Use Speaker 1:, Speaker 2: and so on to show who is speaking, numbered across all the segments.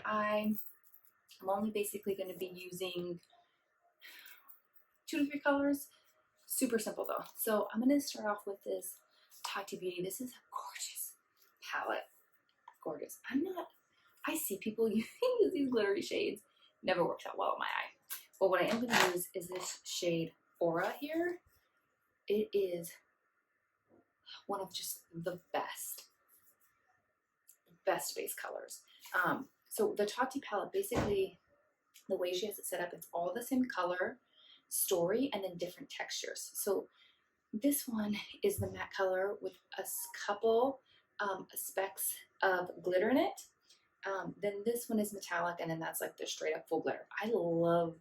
Speaker 1: eye. I'm only basically going to be using 2 to 3 colors. Super simple though. So I'm going to start off with this Tati Beauty. This is a gorgeous palette. Gorgeous. I see people use these glittery shades. Never works out well on my eye. But what I am going to use is this shade Aura here. It is one of just the best base colors. So the Tati palette, basically the way she has it set up, it's all the same color story and then different textures. So this one is the matte color with a couple specks of glitter in it. Then this one is metallic, and then that's like the straight up full glitter. I love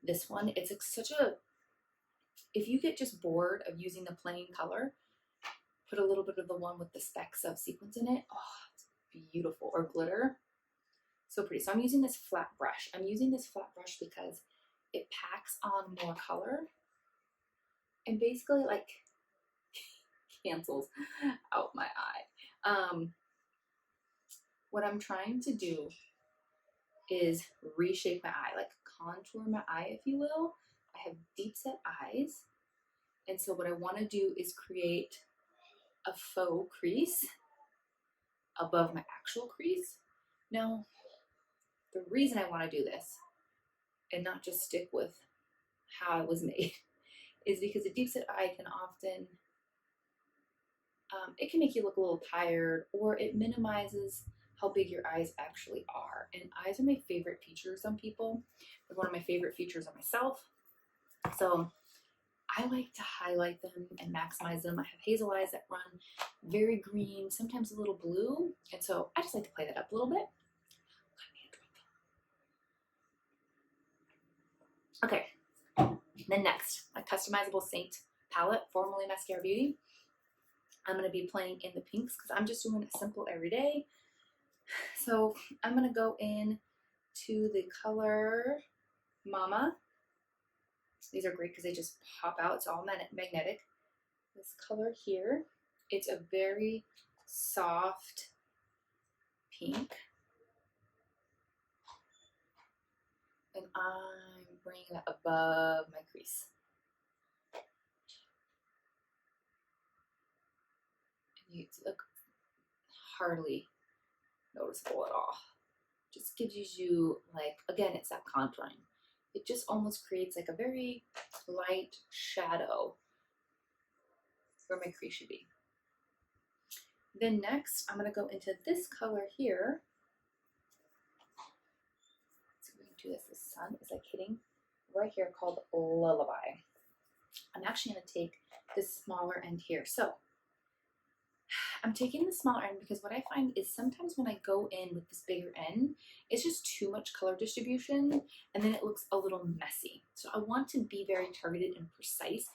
Speaker 1: this one. It's like such a, if you get just bored of using the plain color, put a little bit of the one with the specks of sequins in it. Oh, it's beautiful. Or glitter. So pretty. So I'm using this flat brush. I'm using this flat brush because it packs on more color and basically like cancels out my eye. What I'm trying to do is reshape my eye, like contour my eye, if you will. I have deep set eyes. And so what I want to do is create a faux crease above my actual crease. Now, the reason I want to do this and not just stick with how it was made is because a deep set eye can often, it can make you look a little tired, or it minimizes how big your eyes actually are. And eyes are my favorite feature of some people. They're one of my favorite features of myself. So I like to highlight them and maximize them. I have hazel eyes that run very green, sometimes a little blue. And so I just like to play that up a little bit. Okay, then next, a customizable SEINT palette, formerly Mascara Beauty. I'm going to be playing in the pinks because I'm just doing it simple every day. So I'm going to go in to the color Mama. These are great because they just pop out. It's all magnetic. This color here, it's a very soft pink. And I'm bringing that above my crease. And you look hardly noticeable at all. Just gives you like, again, it's that contouring. It just almost creates like a very light shadow where my crease should be. Then next, I'm going to go into this color here. So we're going to do this. The sun is like hitting right here, called Lullaby. I'm actually going to take this smaller end here. So I'm taking the smaller end because what I find is sometimes when I go in with this bigger end, it's just too much color distribution and then it looks a little messy. So I want to be very targeted and precise.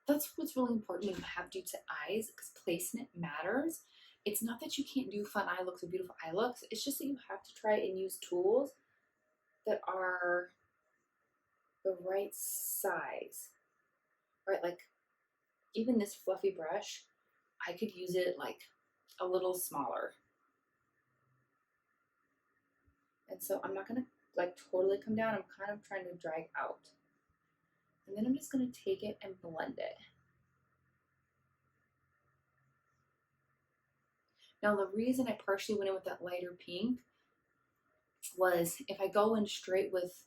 Speaker 1: That's what's really important when you have deep set eyes, because placement matters. It's not that you can't do fun eye looks or beautiful eye looks. It's just that you have to try and use tools that are the right size, right? Like even this fluffy brush, I could use it like a little smaller. And so I'm not gonna like totally come down. I'm kind of trying to drag out. And then I'm just gonna take it and blend it. Now the reason I partially went in with that lighter pink was if I go in straight with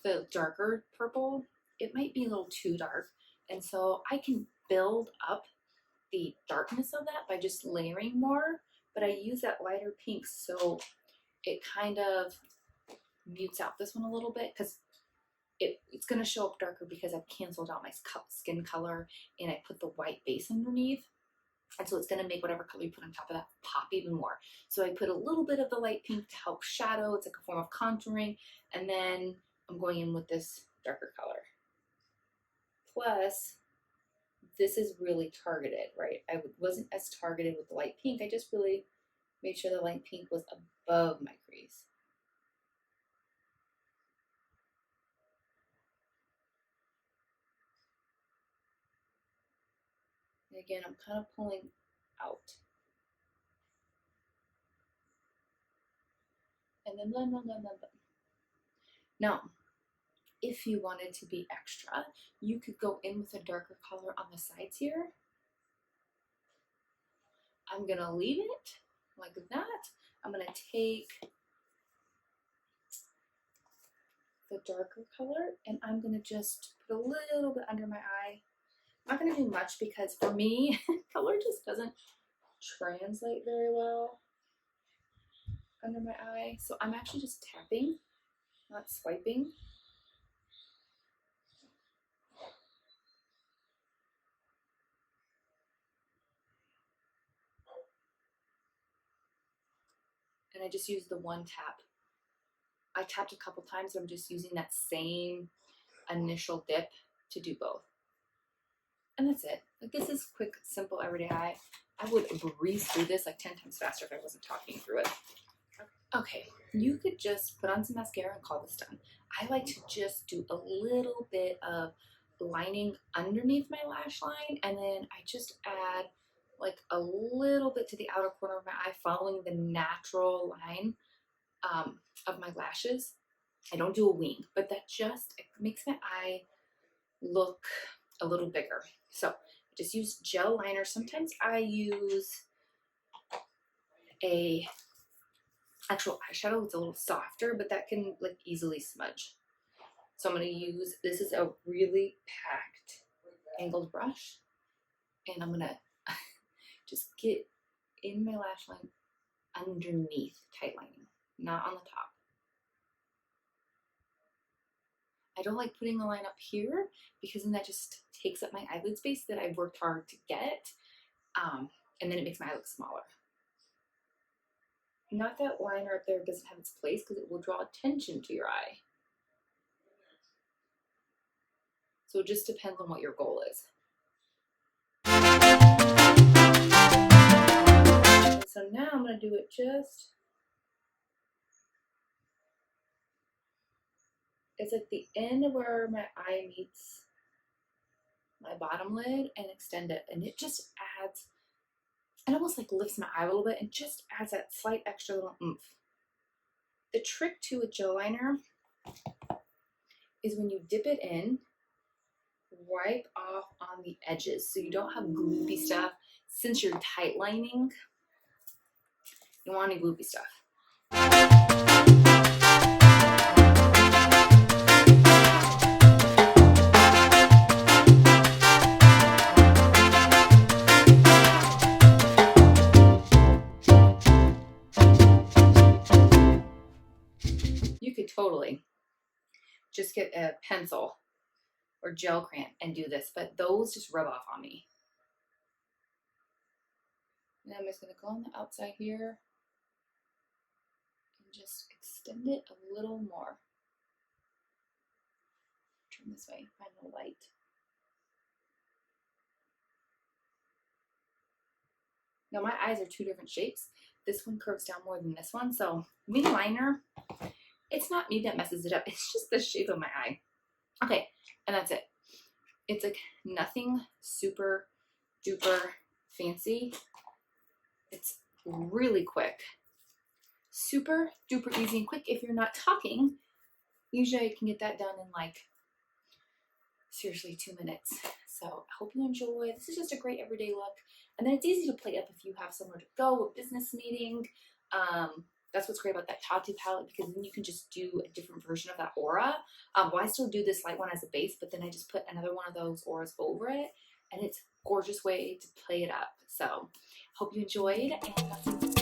Speaker 1: the darker purple, it might be a little too dark. And so I can build up the darkness of that by just layering more, but I use that lighter pink so it kind of mutes out this one a little bit, because it's going to show up darker because I've canceled out my skin color and I put the white base underneath. And so it's going to make whatever color you put on top of that pop even more. So I put a little bit of the light pink to help shadow. It's like a form of contouring. And then I'm going in with this darker color. Plus, this is really targeted, right? I wasn't as targeted with the light pink. I just really made sure the light pink was above my crease. And again, I'm kind of pulling out. and then blend, blend, blend, blend, blend. Now, if you wanted to be extra, you could go in with a darker color on the sides here. I'm gonna leave it like that. I'm gonna take the darker color and I'm gonna just put a little bit under my eye. I'm not gonna do much because for me, color just doesn't translate very well under my eye. So I'm actually just tapping, not swiping. And I just use the one tap. I tapped a couple times, I'm just using that same initial dip to do both. And that's it. Like, this is quick, simple, everyday eye. I would breeze through this like 10 times faster if I wasn't talking through it. Okay, you could just put on some mascara and call this done. I like to just do a little bit of lining underneath my lash line, and then I just add like a little bit to the outer corner of my eye, following the natural line of my lashes. I don't do a wing, but that just makes my eye look a little bigger. So I just use gel liner. Sometimes I use a actual eyeshadow. It's a little softer, but that can like easily smudge. So I'm going to use, this is a really packed angled brush, and I'm going to just get in my lash line underneath tight lining, not on the top. I don't like putting a line up here because then that just takes up my eyelid space that I've worked hard to get, and then it makes my eye look smaller. Not that liner up there doesn't have its place, because it will draw attention to your eye. So it just depends on what your goal is. And so now I'm going to do it just, it's at the end of where my eye meets my bottom lid, and extend it. And it just adds, it almost like lifts my eye a little bit and just adds that slight extra little oomph. The trick to a gel liner is when you dip it in, wipe off on the edges so you don't have gloopy stuff. Since you're tight lining, you don't want any gloopy stuff. You could totally just get a pencil or gel crayon and do this, but those just rub off on me. And I'm just going to go on the outside here and just extend it a little more. Turn this way, find the light. Now my eyes are two different shapes. This one curves down more than this one, so wing liner, it's not me that messes it up, it's just the shape of my eye. Okay, and that's it. It's like nothing super duper fancy. It's really quick. Super duper easy and quick if you're not talking. Usually I can get that done in like, seriously, 2 minutes. So I hope you enjoy. This is just a great everyday look. And then it's easy to play up if you have somewhere to go, a business meeting. That's what's great about that Tati palette, because then you can just do a different version of that aura. Well, I still do this light one as a base, but then I just put another one of those auras over it, and it's a gorgeous way to play it up. So hope you enjoyed, and I'll see you